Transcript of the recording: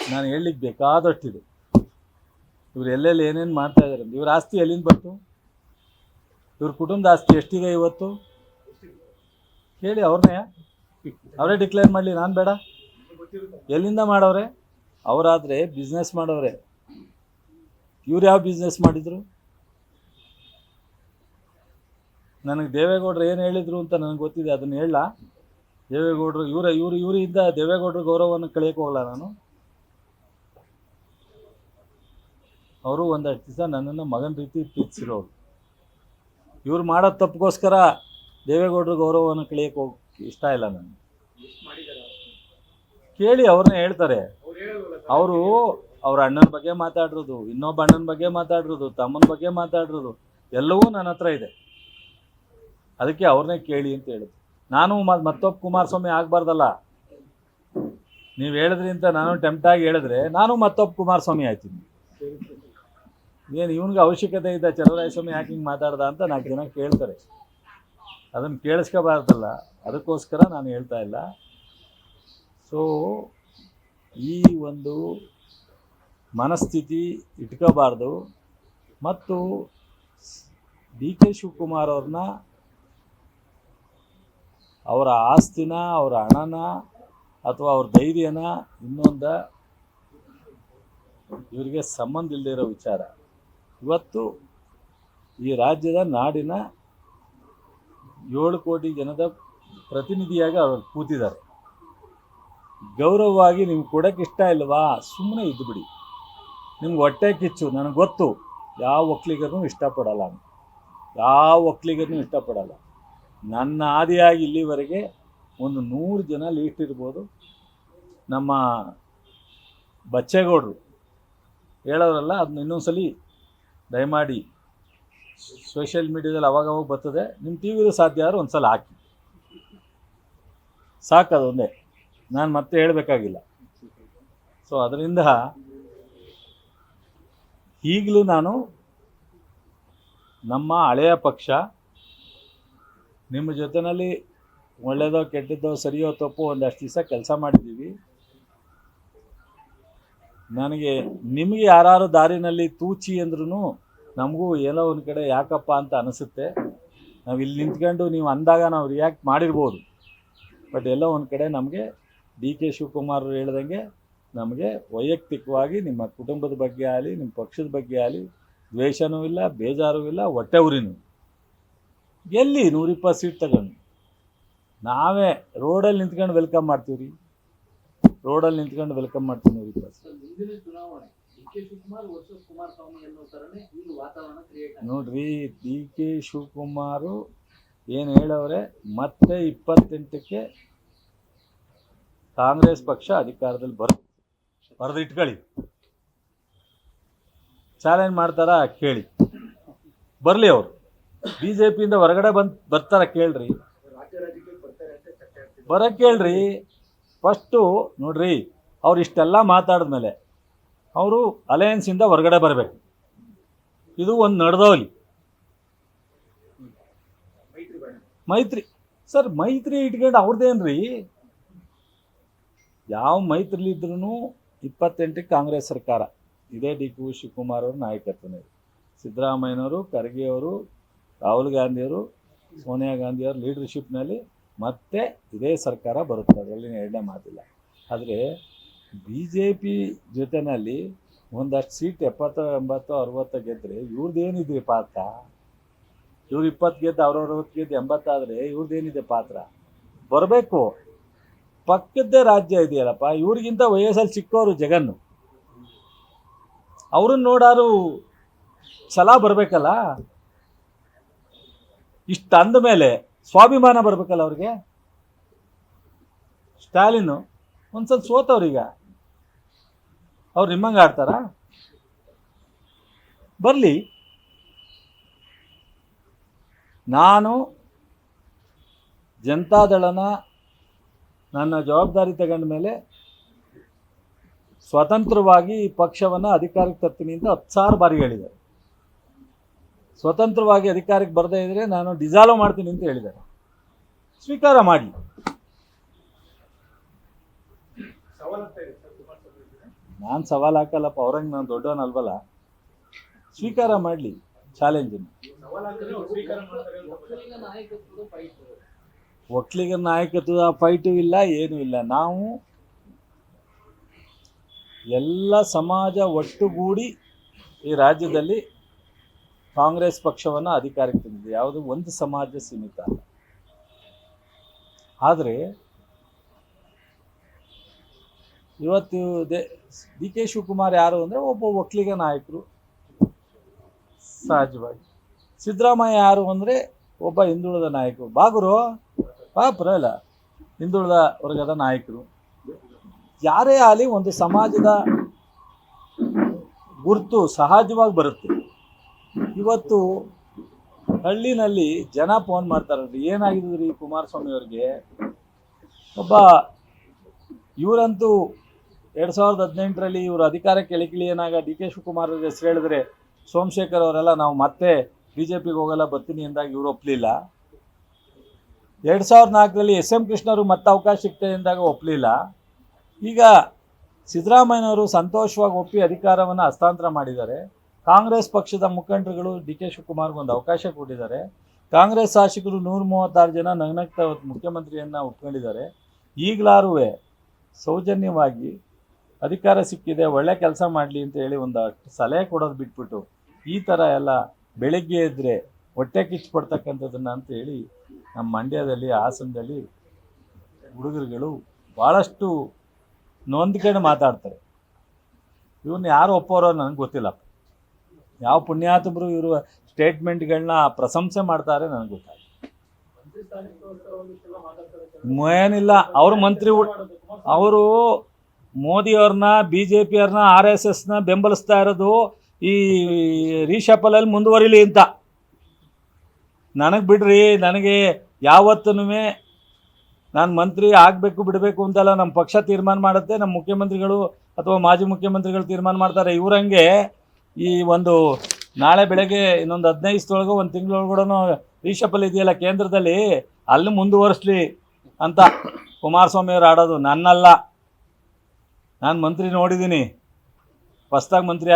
ನಾನು ಹೇಳಲಿಕ್ಕೆ ಬೇಕಾದಷ್ಟಿದೆ. ಇವ್ರು ಎಲ್ಲೆಲ್ಲಿ ಏನೇನು ಮಾಡ್ತಾ ಇದ್ದಾರೆ ಅಂತ. ಇವ್ರ ಆಸ್ತಿ ಎಲ್ಲಿಂದ ಬಂತು? ಇವ್ರ ಕುಟುಂಬದ ಆಸ್ತಿ ಎಷ್ಟಿದೆ ಇವತ್ತು ಕೇಳಿ ಅವ್ರನ್ನೇ. ಅವರೇ ಡಿಕ್ಲೇರ್ ಮಾಡಲಿ, ನಾನು ಬೇಡ. ಎಲ್ಲಿಂದ ಮಾಡವ್ರೆ? ಅವರಾದರೆ ಬಿಸ್ನೆಸ್ ಮಾಡವ್ರೆ. ಇವ್ರು ಯಾವ ಬಿಸ್ನೆಸ್ ಮಾಡಿದರು? ನನಗೆ ದೇವೇಗೌಡರು ಏನು ಹೇಳಿದರು ಅಂತ ನನಗೆ ಗೊತ್ತಿದೆ, ಅದನ್ನು ಹೇಳಲ್ಲ. ದೇವೇಗೌಡರು ಇವರಿಂದ ದೇವೇಗೌಡರ ಗೌರವವನ್ನು ಕಳೆಯೋಕೆ ಹೋಗಲ್ಲ ನಾನು. ಅವರು ಒಂದಷ್ಟು ದಿವಸ ನನ್ನನ್ನು ಮಗನ ರೀತಿ ಪ್ರೀತಿಸಿರೋರು. ಇವ್ರು ಮಾಡೋ ತಪ್ಪಿಗೋಸ್ಕರ ದೇವೇಗೌಡರ ಗೌರವವನ್ನು ಕಳೆಯೋಕೆ ಹೋಗಿ ಇಷ್ಟ ಇಲ್ಲ ನನಗೆ. ಕೇಳಿ ಅವ್ರನ್ನೇ ಹೇಳ್ತಾರೆ. ಅವರು ಅವ್ರ ಅಣ್ಣನ ಬಗ್ಗೆ ಮಾತಾಡಿರೋದು, ಇನ್ನೊಬ್ಬ ಅಣ್ಣನ ಬಗ್ಗೆ ಮಾತಾಡಿರೋದು, ತಮ್ಮನ ಬಗ್ಗೆ ಮಾತಾಡಿರೋದು ಎಲ್ಲವೂ ನನ್ನ ಹತ್ರ ಇದೆ. ಅದಕ್ಕೆ ಅವ್ರನ್ನೇ ಕೇಳಿ ಅಂತ ಹೇಳಿದ್ರು. ನಾನು ಮತ್ತೊಬ್ಬ ಕುಮಾರಸ್ವಾಮಿ ಆಗಬಾರ್ದಲ್ಲ. ನೀವು ಹೇಳಿದ್ರಿ ಅಂತ ನಾನು ಟೆಂಪ್ಟಾಗಿ ಹೇಳಿದ್ರೆ ನಾನು ಮತ್ತೊಬ್ಬ ಕುಮಾರಸ್ವಾಮಿ ಆಯ್ತೀನಿ. ಏನು ಇವನಿಗೆ ಅವಶ್ಯಕತೆ ಇದೆ ಚಲರಾಯಸ್ವಾಮಿ ಯಾಕೆ ಹಿಂಗೆ ಮಾತಾಡ್ದ ಅಂತ 4 ಜನ ಕೇಳ್ತಾರೆ. ಅದನ್ನು ಕೇಳಿಸ್ಕೋಬಾರ್ದಲ್ಲ, ಅದಕ್ಕೋಸ್ಕರ ನಾನು ಹೇಳ್ತಾ ಇಲ್ಲ. ಸೊ ಈ ಒಂದು ಮನಸ್ಥಿತಿ ಇಟ್ಕೋಬಾರ್ದು. ಮತ್ತು ಡಿ ಕೆ ಶಿವಕುಮಾರ್ ಅವ್ರನ್ನ, ಅವರ ಆಸ್ತಿನ, ಅವರ ಹಣನ ಅಥವಾ ಅವ್ರ ಧೈರ್ಯನ ಇನ್ನೊಂದು ಇವರಿಗೆ ಸಂಬಂಧ ಇಲ್ಲದಿರೋ ವಿಚಾರ. ಇವತ್ತು ಈ ರಾಜ್ಯದ ನಾಡಿನ 7 ಕೋಟಿ ಜನದ ಪ್ರತಿನಿಧಿಯಾಗಿ ಅವರು ಕೂತಿದ್ದಾರೆ. ಗೌರವವಾಗಿ ನಿಮ್ಗೆ ಕೊಡೋಕ್ಕೆ ಇಷ್ಟ ಇಲ್ವಾ? ಸುಮ್ಮನೆ ಇದ್ದುಬಿಡಿ. ನಿಮ್ಗೆ ಹೊಟ್ಟೆ ಕಿಚ್ಚು ನನಗೆ ಗೊತ್ತು. ಯಾವ ಒಕ್ಕಲಿಗರನ್ನೂ ಇಷ್ಟಪಡಲ್ಲ, ಯಾವ ಒಕ್ಕಲಿಗರನ್ನೂ ಇಷ್ಟಪಡಲ್ಲ. ನನ್ನ ಆದಿಯಾಗಿ ಇಲ್ಲಿವರೆಗೆ ಒಂದು 100 ಜನ ಲೀಸ್ಟ್ ಇರ್ಬೋದು. ನಮ್ಮ ಬಚ್ಚೇಗೌಡರು ಹೇಳೋರಲ್ಲ, ಅದನ್ನ ಇನ್ನೊಂದ್ಸಲಿ ದಯಮಾಡಿ ಸೋಷಿಯಲ್ ಮೀಡಿಯಾದಲ್ಲಿ ಅವಾಗವಾಗ ಬರ್ತದೆ, ನಿಮ್ಮ ಟಿ ವಿದು ಸಾಧ್ಯ ಆದ್ರೆ ಒಂದು ಸಲ ಹಾಕಿ ಸಾಕದೊಂದೇ, ನಾನು ಮತ್ತೆ ಹೇಳಬೇಕಾಗಿಲ್ಲ. ಸೊ ಅದರಿಂದ ಈಗಲೂ ನಾನು ನಮ್ಮ ಹಳೆಯ ಪಕ್ಷ ನಿಮ್ಮ ಜೊತೆಯಲ್ಲಿ ಒಳ್ಳೆಯದೋ ಕೆಟ್ಟದ್ದೋ ಸರಿಯೋ ತಪ್ಪೋ ಒಂದಷ್ಟು ದಿವಸ ಕೆಲಸ ಮಾಡಿದ್ದೀವಿ. ನನಗೆ ನಿಮಗೆ ಯಾರು ದಾರಿನಲ್ಲಿ ತೂಚಿ ಅಂದ್ರೂ ನಮಗೂ ಏನೋ ಒಂದು ಕಡೆ ಯಾಕಪ್ಪ ಅಂತ ಅನಿಸುತ್ತೆ. ನಾವು ಇಲ್ಲಿ ನಿಂತ್ಕೊಂಡು ನೀವು ಅಂದಾಗ ನಾವು ರಿಯಾಕ್ಟ್ ಮಾಡಿರ್ಬೋದು. ಬಟ್ ಎಲ್ಲೋ ಒಂದು ಕಡೆ ನಮಗೆ ಡಿ ಕೆ ಶಿವಕುಮಾರ್ ಹೇಳ್ದಂಗೆ ನಮಗೆ ವೈಯಕ್ತಿಕವಾಗಿ ನಿಮ್ಮ ಕುಟುಂಬದ ಬಗ್ಗೆ ಆಗಲಿ, ನಿಮ್ಮ ಪಕ್ಷದ ಬಗ್ಗೆ ಆಗಲಿ ದ್ವೇಷನೂ ಇಲ್ಲ, ಬೇಜಾರೂ ಇಲ್ಲ, ಹೊಟ್ಟೆ ಉರಿನೂ. ಎಲ್ಲಿ 120 ಸೀಟ್ ತಗೊಂಡು ನಾವೇ ರೋಡಲ್ಲಿ ನಿಂತ್ಕೊಂಡು ವೆಲ್ಕಮ್ ಮಾಡ್ತೀವಿ ರೀ. ರೋಡಲ್ಲಿ ನಿಂತ್ಕೊಂಡು ವೆಲ್ಕಮ್ ಮಾಡ್ತೀವಿ 120. ನೋಡ್ರಿ, ಡಿ ಕೆ ಶಿವಕುಮಾರು ಏನು ಹೇಳವ್ರೆ, ಮತ್ತೆ 28ಕ್ಕೆ ಕಾಂಗ್ರೆಸ್ ಪಕ್ಷ ಅಧಿಕಾರದಲ್ಲಿ ಬರೆದು ಇಟ್ಕೊಳ್ಳಿ. ಚಾಲೆಂಜ್ ಮಾಡ್ತಾರ ಕೇಳಿ, ಬರಲಿ. ಅವರು ಬಿ ಜೆ ಪಿಯಿಂದ ಹೊರಗಡೆ ಬರ್ತಾರ ಕೇಳ್ರಿ, ಬರೋಕ್ಕೆ ಹೇಳ್ರಿ. ಫಸ್ಟು ನೋಡ್ರಿ, ಅವ್ರು ಇಷ್ಟೆಲ್ಲ ಮಾತಾಡಿದ್ಮೇಲೆ ಅವರು ಅಲಯನ್ಸಿಂದ ಹೊರಗಡೆ ಬರಬೇಕು. ಇದು ಒಂದು ನಡೆದೋಲಿ. ಮೈತ್ರಿ ಸರ್, ಮೈತ್ರಿ ಇಟ್ಕೊಂಡು ಅವ್ರದ್ದೇನ್ರಿ? ಯಾವ ಮೈತ್ರಿಲಿದ್ರೂ 28ಕ್ಕೆ ಕಾಂಗ್ರೆಸ್ ಸರ್ಕಾರ ಇದೇ ಡಿ ಕೆ ಶಿವಕುಮಾರ್ ಅವ್ರ ನಾಯಕತ್ವನೇ. ಸಿದ್ದರಾಮಯ್ಯನವರು, ಖರ್ಗೆ ಅವರು, ರಾಹುಲ್ ಗಾಂಧಿಯವರು, ಸೋನಿಯಾ ಗಾಂಧಿಯವ್ರ ಲೀಡರ್ಶಿಪ್ನಲ್ಲಿ ಮತ್ತೆ ಇದೇ ಸರ್ಕಾರ ಬರುತ್ತೆ, ಅದರಲ್ಲಿ 2ನೇ ಮಾತಿಲ್ಲ. ಆದರೆ ಬಿ ಜೆ ಪಿ ಜೊತೆಯಲ್ಲಿ ಒಂದಷ್ಟು ಸೀಟ್ 70, 80, 60 ಗೆದ್ದರೆ ಇವ್ರದ್ದೇನಿದೆ ಪಾತ್ರ? ಇವ್ರು 20 ಗೆದ್ದು, ಅವ್ರ 60 ಗೆದ್ದು 80 ಆದರೆ ಇವ್ರದ್ದೇನಿದೆ ಪಾತ್ರ? ಬರಬೇಕು. ಪಕ್ಕದ್ದೇ ರಾಜ್ಯ ಇದೆಯಲ್ಲಪ್ಪ, ಇವ್ರಿಗಿಂತ ವಯಸ್ಸಲ್ಲಿ ಚಿಕ್ಕವರು ಜಗನ್ನು. ಅವ್ರನ್ನ ನೋಡಾರು ಛಲ ಬರಬೇಕಲ್ಲ. ಇಷ್ಟು ಅಂದ ಮೇಲೆ ಸ್ವಾಭಿಮಾನ ಬರಬೇಕಲ್ಲ ಅವ್ರಿಗೆ. ಸ್ಟಾಲಿನು ಒಂದ್ಸಲ ಸೋತವ್ರೀಗ, ಅವ್ರು ನಿಮ್ಮಂಗೆ ಆಡ್ತಾರ? ಬರಲಿ. ನಾನು ಜನತಾದಳನ ನನ್ನ ಜವಾಬ್ದಾರಿ ತಗೊಂಡ ಮೇಲೆ ಸ್ವತಂತ್ರವಾಗಿ ಈ ಪಕ್ಷವನ್ನು ಅಧಿಕಾರಕ್ಕೆ ತರ್ತೀನಿ ಅಂತ 10,000 ಬಾರಿ ಹೇಳಿದ್ದಾರೆ. ಸ್ವತಂತ್ರವಾಗಿ ಅಧಿಕಾರಕ್ಕೆ ಬರದೇ ಇದ್ದರೆ ನಾನು ಡಿಸಾಲ್ವ್ ಮಾಡ್ತೀನಿ ಅಂತ ಹೇಳಿದ್ದಾರೆ. ಸ್ವೀಕಾರ ಮಾಡಿ. ನಾನು ಸವಾಲು ಹಾಕಲ್ಲಪ್ಪ, ಅವ್ರಂಗೆ ನಾನು ದೊಡ್ಡವನಲ್ವಲ್ಲ. ಸ್ವೀಕಾರ ಮಾಡಲಿ ಚಾಲೆಂಜನ್ನು. ಒಕ್ಕಲಿಗ ನಾಯಕತ್ವದ ಫೈಟು ಇಲ್ಲ, ಏನೂ ಇಲ್ಲ. ನಾವು ಎಲ್ಲ ಸಮಾಜ ಒಟ್ಟುಗೂಡಿ ಈ ರಾಜ್ಯದಲ್ಲಿ ಕಾಂಗ್ರೆಸ್ ಪಕ್ಷವನ್ನು ಅಧಿಕಾರಕ್ಕೆ ತಂದಿದೆ. ಯಾವುದು ಒಂದು ಸಮಾಜ ಸೀಮಿತ ಅಲ್ಲ. ಆದರೆ ಇವತ್ತು ಡಿ ಕೆ ಶಿವಕುಮಾರ್ ಯಾರು ಅಂದರೆ ಒಬ್ಬ ಒಕ್ಕಲಿಗ ನಾಯಕರು ಸಹಜವಾಗಿ. ಸಿದ್ದರಾಮಯ್ಯ ಯಾರು ಅಂದರೆ ಒಬ್ಬ ಹಿಂದುಳಿದ ನಾಯಕರು. ಬಾಗುರು ಪರವಾಗಿಲ್ಲ, ಹಿಂದುಳಿದ ವರ್ಗದ ನಾಯಕರು. ಯಾರೇ ಆಗಲಿ ಒಂದು ಸಮಾಜದ ಗುರುತು ಸಹಜವಾಗಿ ಬರುತ್ತೆ. ಇವತ್ತು ಹಳ್ಳಿನಲ್ಲಿ ಜನ ಫೋನ್ ಮಾಡ್ತಾರಲ್ರಿ, ಏನಾಗಿದ್ರಿ ಕುಮಾರಸ್ವಾಮಿ ಅವ್ರಿಗೆ. ಒಬ್ಬ ಇವರಂತೂ 2018ರಲ್ಲಿ ಇವರು ಅಧಿಕಾರಕ್ಕೆ ಎಳಿಕಿಳಿ ಏನಾಗ ಡಿ ಕೆ ಶಿವಕುಮಾರ್ ಅವ್ರ ಹೆಸರು ಹೇಳಿದ್ರೆ ಸೋಮಶೇಖರ್ ಅವರೆಲ್ಲ ನಾವು ಮತ್ತೆ BJPಗೆ ಹೋಗಲ್ಲ ಬರ್ತೀನಿ ಎಂದಾಗ ಇವರು ಒಪ್ಪಲಿಲ್ಲ. 2004ರಲ್ಲಿ SM ಕೃಷ್ಣರು ಮತ್ತೆ ಅವಕಾಶ ಸಿಗ್ತದೆ ಎಂದಾಗ ಒಪ್ಪಲಿಲ್ಲ. ಈಗ ಸಿದ್ದರಾಮಯ್ಯನವರು ಸಂತೋಷವಾಗಿ ಒಪ್ಪಿ ಅಧಿಕಾರವನ್ನು ಹಸ್ತಾಂತರ ಮಾಡಿದ್ದಾರೆ. ಕಾಂಗ್ರೆಸ್ ಪಕ್ಷದ ಮುಖಂಡರುಗಳು ಡಿ ಕೆ ಶಿವಕುಮಾರ್ಗೆ ಒಂದು ಅವಕಾಶ ಕೊಟ್ಟಿದ್ದಾರೆ. ಕಾಂಗ್ರೆಸ್ ಶಾಸಕರು 136 ಜನ ನಗ್ನಗ್ತಾ ಮುಖ್ಯಮಂತ್ರಿಯನ್ನು ಒಪ್ಕೊಂಡಿದ್ದಾರೆ. ಈಗಲಾರೂ ಸೌಜನ್ಯವಾಗಿ ಅಧಿಕಾರ ಸಿಕ್ಕಿದೆ, ಒಳ್ಳೆ ಕೆಲಸ ಮಾಡಲಿ ಅಂತ ಹೇಳಿ ಒಂದು ಸಲಹೆ ಕೊಡೋದು ಬಿಟ್ಬಿಟ್ಟು ಈ ಥರ ಎಲ್ಲ ಬೆಳಗ್ಗೆ ಎದ್ದರೆ ಹೊಟ್ಟೆ ಕಿಚ್ಚುಪಡ್ತಕ್ಕಂಥದ್ದನ್ನು ಅಂತ ಹೇಳಿ ನಮ್ಮ ಮಂಡ್ಯದಲ್ಲಿ, ಹಾಸನದಲ್ಲಿ ಹುಡುಗರುಗಳು ಭಾಳಷ್ಟು ನೊಂದ್ಕೊಂಡು ಮಾತಾಡ್ತಾರೆ. ಇವನ್ನ ಯಾರು ಒಪ್ಪೋರೋ ನನಗೆ ಗೊತ್ತಿಲ್ಲ. ಯಾವ ಪುಣ್ಯಾತ್ಮರು ಇವರು ಸ್ಟೇಟ್ಮೆಂಟ್ಗಳನ್ನ ಪ್ರಶಂಸೆ ಮಾಡ್ತಾರೆ ನನಗೆ ಗೊತ್ತಾಗ. ಏನಿಲ್ಲ, ಅವರು ಮಂತ್ರಿ, ಅವರು ಮೋದಿಯವ್ರನ್ನ BJP ಅವ್ರನ್ನ RSSನ ಬೆಂಬಲಿಸ್ತಾ ಇರೋದು ಈ ರೀಶಫಲಲ್ಲಿ ಮುಂದುವರಿಲಿ ಅಂತ. ನನಗೆ ಬಿಡ್ರಿ, ನನಗೆ ಯಾವತ್ತೂ ನಾನು ಮಂತ್ರಿ ಆಗಬೇಕು ಬಿಡಬೇಕು ಅಂತೆಲ್ಲ ನಮ್ಮ ಪಕ್ಷ ತೀರ್ಮಾನ ಮಾಡುತ್ತೆ, ನಮ್ಮ ಮುಖ್ಯಮಂತ್ರಿಗಳು ಅಥವಾ ಮಾಜಿ ಮುಖ್ಯಮಂತ್ರಿಗಳು ತೀರ್ಮಾನ ಮಾಡ್ತಾರೆ. ಇವರಂಗೆ ಈ ಒಂದು ನಾಳೆ ಬೆಳಗ್ಗೆ ಇನ್ನೊಂದು 15 ಒಂದು ತಿಂಗಳೊಳಗೂಡೂ ರೀಶಫಲ್ ಇದೆಯಲ್ಲ ಕೇಂದ್ರದಲ್ಲಿ, ಅಲ್ಲಿ ಮುಂದುವರಿಸಲಿ ಅಂತ ಕುಮಾರಸ್ವಾಮಿ ಅವರು ಆಡೋದು. ನನ್ನಲ್ಲ, ನಾನು ಮಂತ್ರಿ ನೋಡಿದ್ದೀನಿ, ಹೊಸ್ದಾಗಿ ಮಂತ್ರಿ